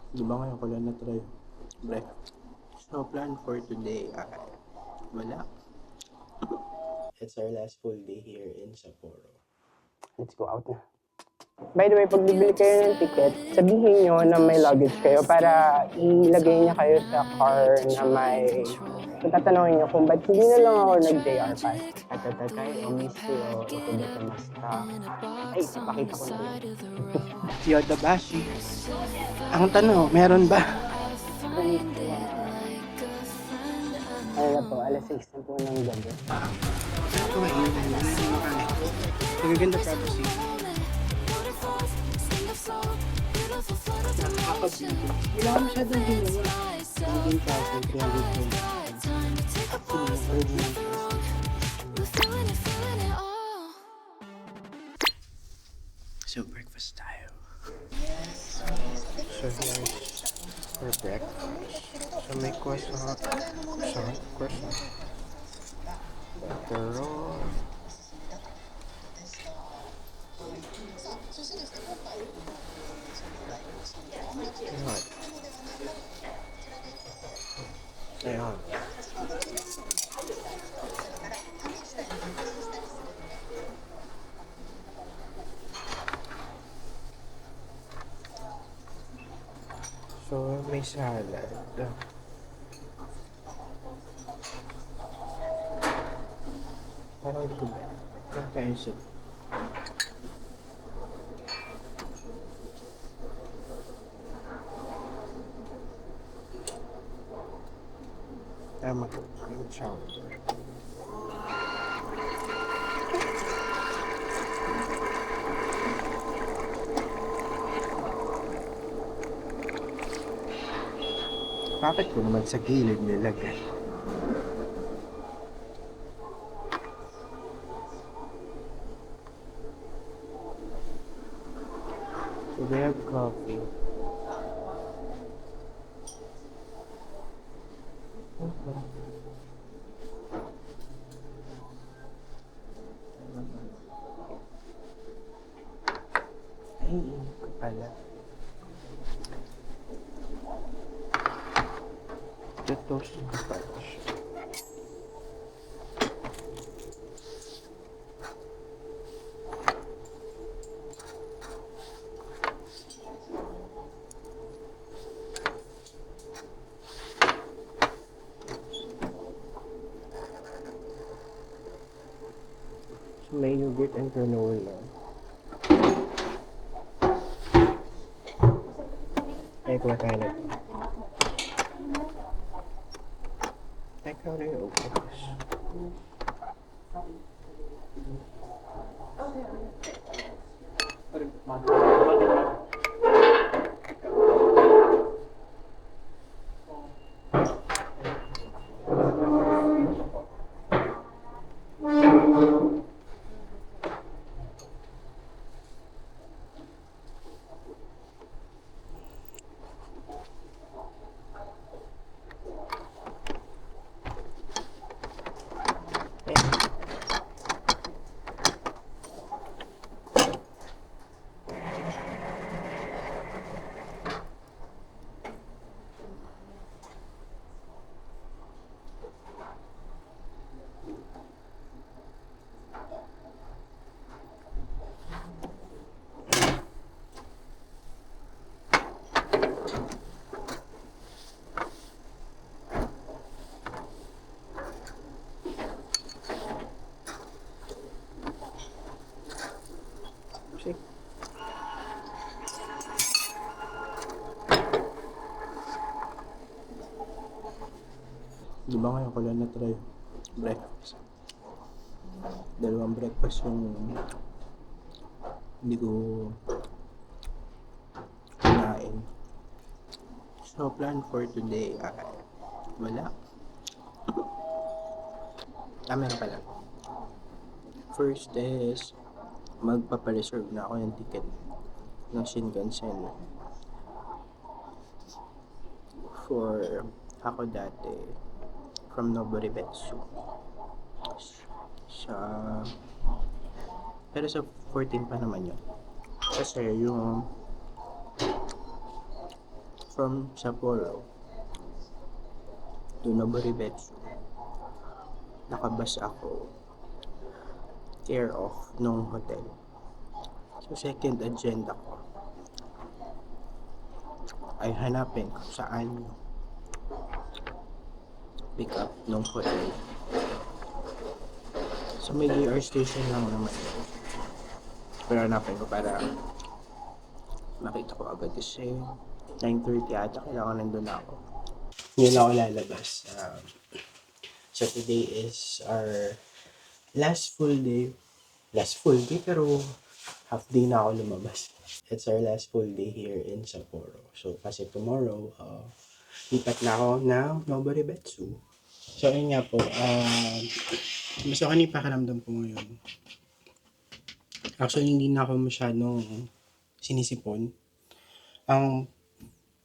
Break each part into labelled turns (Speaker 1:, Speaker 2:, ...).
Speaker 1: Di ba ngayon ko lang na-try breakfast. So, plan for today ay wala. It's our last full day here in Sapporo. Let's go out na. By the way, pag bibili kayo ng ticket, sabihin nyo na may luggage kayo para ilagay niya kayo sa car na may... Kung tatanungin nyo kung ba't hindi na lang ako nag-JR pass. At tatakay o miski o ikudetamaska. Ay, ipakita ko na lang. Yodobashi. Ang tanong, meron ba? Ano na po, alas 6 na po ng gabi. Ito nga, yun na yung makali. Nagaganda privacy. Nakakapagpili. Wala ka masyadong ginawa. Naging kaso, 320. Original. So, breakfast tayo. So, here's for breakfast. So, may croissant. Pero... Ayan. So, may salad. Parang ito ba? Parang pencil. Tama ko. Yung chowder. Bakit ko naman sa gilid nilagay? So they have coffee. Ay, init ko pala. Toast ko pala siya. So may yogurt and granola. Ay, kuha tayo na ito. Ikaw na yung upas. Di ba ngayon ko lang na-try breakfast. Dalawang breakfast yung hindi ko kinain. So, plan for today ay wala. Meron pala. First is magpapareserve na ako ng ticket ng Shinkansen for Hakodate from Noboribetsu sa pero sa 14 pa naman yun kasi yung from Sapporo to Noboribetsu, nakabas ako care of nung hotel. So second agenda ko ay hanapin kung saan yung pick up nung hotel. So may JR station lang naman yun. Pero hanapin ko para makita ko agad kasi 9:30 ata kailangan nandun ako. Yun ako lalabas. So today is our last full day. Last full day pero half day na ako lumabas. It's our last full day here in Sapporo. So kasi tomorrow, lipat na ako ng Noboribetsu. So ayun nga po, mas okay yung pakiramdam ko ngayon. Actually, hindi na ako masyadong sinisipon. Ang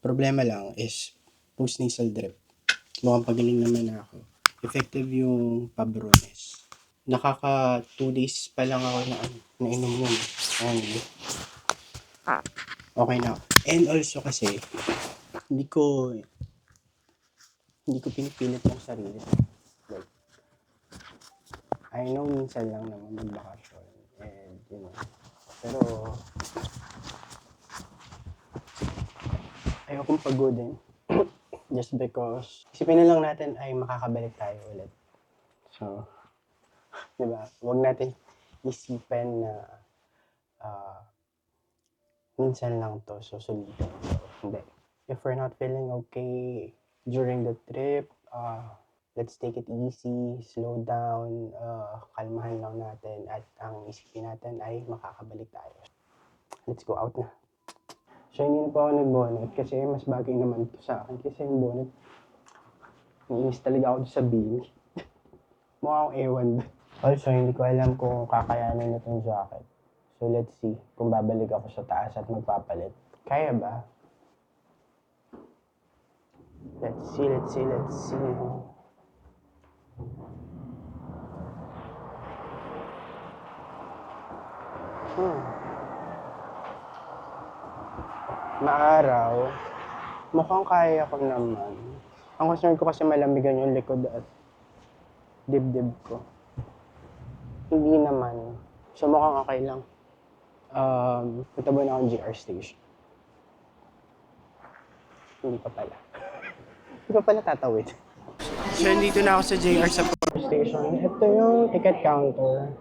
Speaker 1: problema lang is post-nasal drip. Mukhang pagaling naman na ako. Effective yung Pabrones. Nakaka 2 days pa lang ako na inom nun. Only. Okay na. And also kasi, hindi ko pinipilit yung sarili. Like, I know minsan lang naman magbakasyon. And, pero, ayokong pagodin. Just because, isipin na lang natin ay makakabalik tayo ulit. So, diba? Huwag natin isipin na minsan lang to, susulitin. Hindi. If we're not feeling okay during the trip, let's take it easy, slow down, kalmahan lang natin at ang isipin natin ay makakabalik tayo. Let's go out na. So hindi na po ako nag-bonnet kasi mas bagay naman ito sa akin kasi yung bonnet, nainis talaga ako sa bini. Mukha akong ewan. Also, hindi ko alam kung kakayanin na itong jacket. So let's see kung babalik ako sa taas at magpapalit. Kaya ba? Let's see. Maaraw, mukhang kaya ko naman. Ang concern ko kasi malamigan yung likod at dibdib ko. Hindi naman. So mukhang okay lang. Punta ba na akong JR station? Hindi pa pala. Hindi pa pala tatawid. So dito na ako sa JR Sapporo station. Ito yung ticket counter.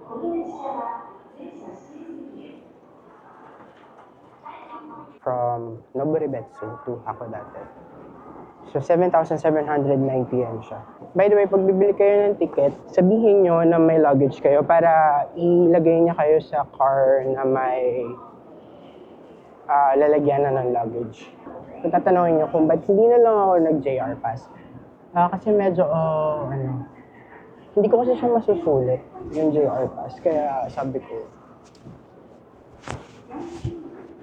Speaker 1: From Noboribetsu to Hakodate. So, 7,790 yen siya. By the way, pag bibili kayo ng ticket, sabihin nyo na may luggage kayo para ilagay niya kayo sa car na may lalagyan na ng luggage. So, tatanungin nyo kung ba't hindi na lang ako nag-JR Pass. Kasi medyo, hindi ko kasi siya masusulit, yung JR Pass. Kaya sabi ko,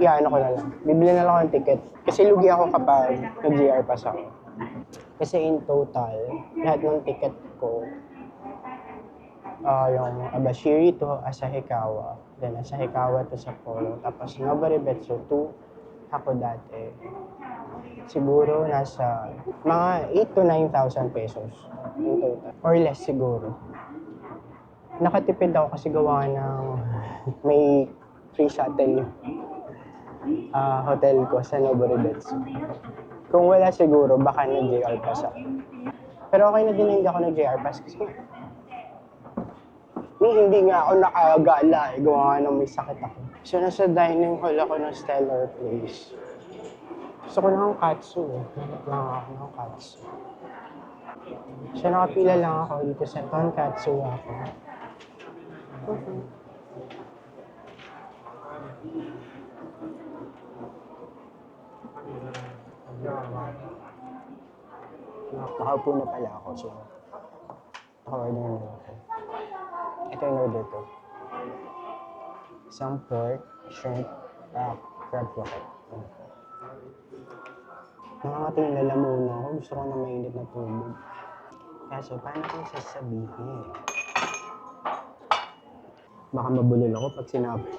Speaker 1: ano ko na lang. Bibili na lang ako ng ticket. Kasi lugi ako kapag nag-JR Pass ako. Kasi in total, lahat ng ticket ko, yung Abashiri to Asahikawa, then Asahikawa to Sapporo, tapos Noboribetsu to Hakodate. Siguro nasa mga 8,000 to 9,000 pesos in total. Or less siguro. Nakatipid ako kasi gawa ng may free shuttle yung hotel ko sa Noboribetsu. Kung wala siguro, baka nag-JR Pass ako. Pero okay na din hindi ako nag-JR Pass kasi hindi nga ako nakagala gawa nga nang may sakit ako. So nasa dining hall ako ng Stellar Place. Gusto ko ng katsu Hanap lang ako ng katsu. So nakapila lang ako dito sa tonkatsu ako. Nakaupo na pala ako, so naka-order na ako. Ito yung order ko. Isang pork, shrimp, crab croquette. Nakakating lalamunan ako. Gusto ko na mainit na tubig. Kaso, paano kong sasabihin? Baka mabulol ako pag sinabi.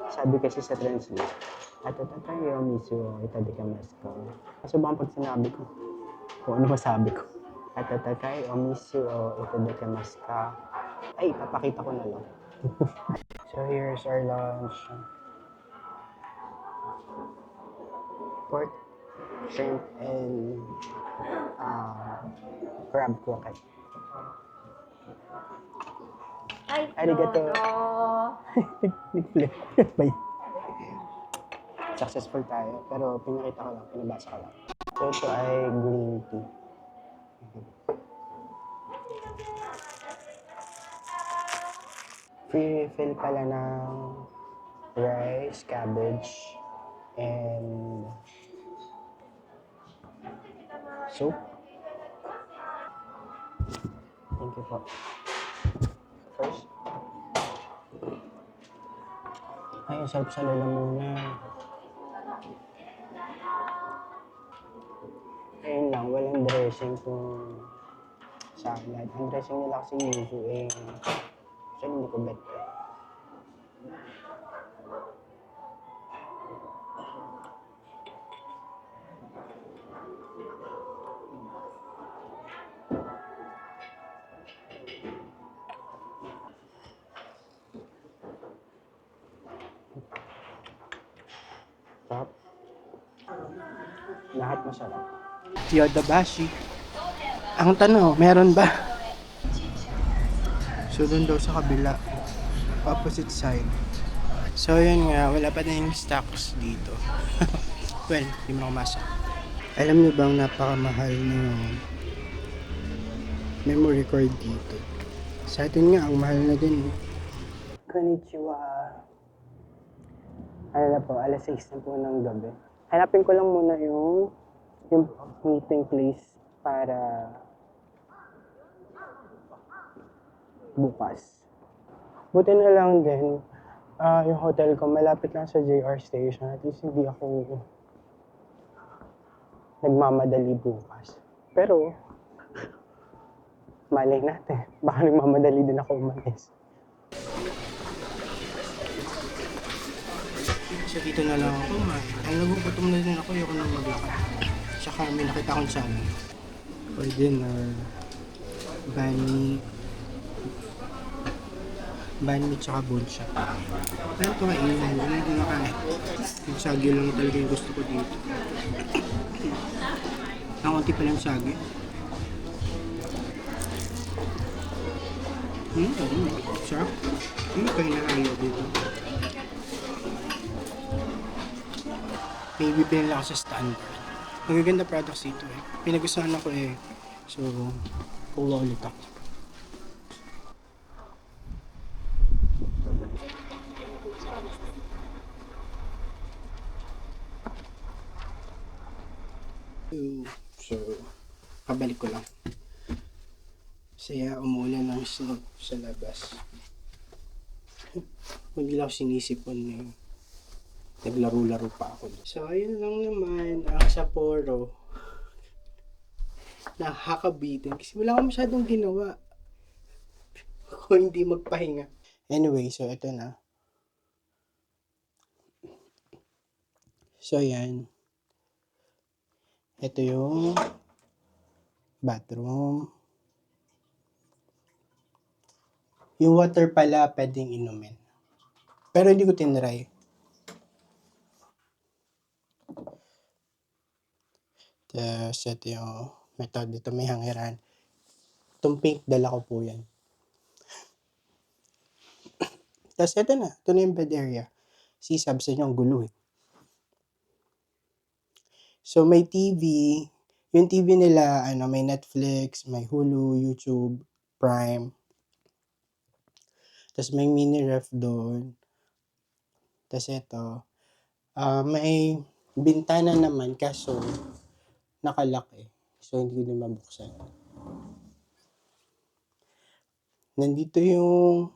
Speaker 1: Sabi kasi sa translate, At tayo, miss you, itadikamas ko. Kaso bang pag sinabi ko, kung ano masabi ko. At tayo, miss you, itadikamas ka. Ay, papakita ko na lang. So here's our lunch. Pork, shrimp, and crab croquette. Arigato. Nag-flip. Bye. Successful tayo, pero pinakita ko lang, pinabasa ko lang. So ito ay green tea. Free refill pala ng rice, cabbage, and soup. Thank you po. First, ay, sarap sa lalamunan. Ayun lang, walang dressing kung salad. Ang dressing nila kasi yuzu eh. Actually, hindi ko bet. Sarap. Lahat masarap. Yodabashi. Ang tanong, meron ba? So, doon daw sa kabila. Opposite side. So, yun nga. Wala pa tayong stocks dito. Well, hindi mo na kumasa. Alam niyo bang napakamahal ng memory card dito? Sa atin nga, ang mahal na din. Konnichiwa. Ano na po, alas 6 na po ng gabi. Hanapin ko lang muna yung meeting place para bukas. Buti na lang din, yung hotel ko malapit lang sa JR station. At least hindi ako nagmamadali bukas. Pero, malay natin. Baka nagmamadali din ako umalis. So dito na lang ako. Ang nagugutom na din ako, ayoko nang maglakad. Tsaka may nakita akong sabi. For dinner, banh mi tsaka buncha. Pero ito kainin, hindi na kinakain. Yung sagi lang talaga yung gusto ko dito. Ang konti pa lang sagi. Sarap. Hindi ko hinahalo dito. Maybe pinila ako sa standard. Magaganda products dito eh. Pinagustuhan ako eh. So, kuha ulit ako. So, pabalik ko lang. Saya umulan ng snow sa labas. Hindi lang ako sinisipon eh. Naglaro-laro pa ako. So, ayun lang naman ang Sapporo. Nakakabitin kasi wala akong masyadong ginawa. Kung hindi magpahinga. Anyway, so ito na. So, yan. Ito yung bathroom. Yung water pala pwedeng inumin. Pero hindi ko tinry. Tapos ito yung method dito may hangiran. Itong pink dala ko po yan. Tapos ito na. Ito na yung bed area. Si sabi nyo ang gulo eh. So may TV. Yung TV nila may Netflix, may Hulu, YouTube, Prime. Tapos may mini ref doon. Tapos ito. May bintana naman kaso nakalock eh. So hindi ko din mabuksan. Nandito yung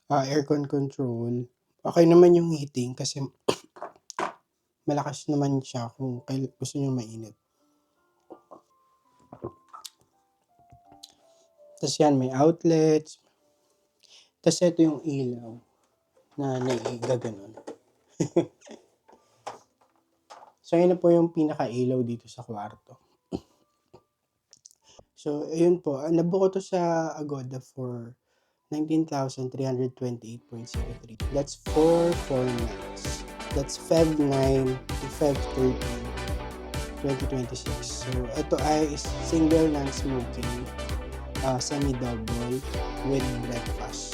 Speaker 1: aircon control. Okay naman yung heating kasi malakas naman siya kung gusto nyo mainit. Tapos yan, may outlets. Tapos ito yung ilaw na naigaganon. So, yun na po yung pinaka-ilaw dito sa kwarto. So, ayun po. Nabuko to sa Agoda for 19,328.03. That's for 4 nights. That's Feb 9 to Feb 13, 2026. So, ito ay single non-smoking, semi-double with breakfast.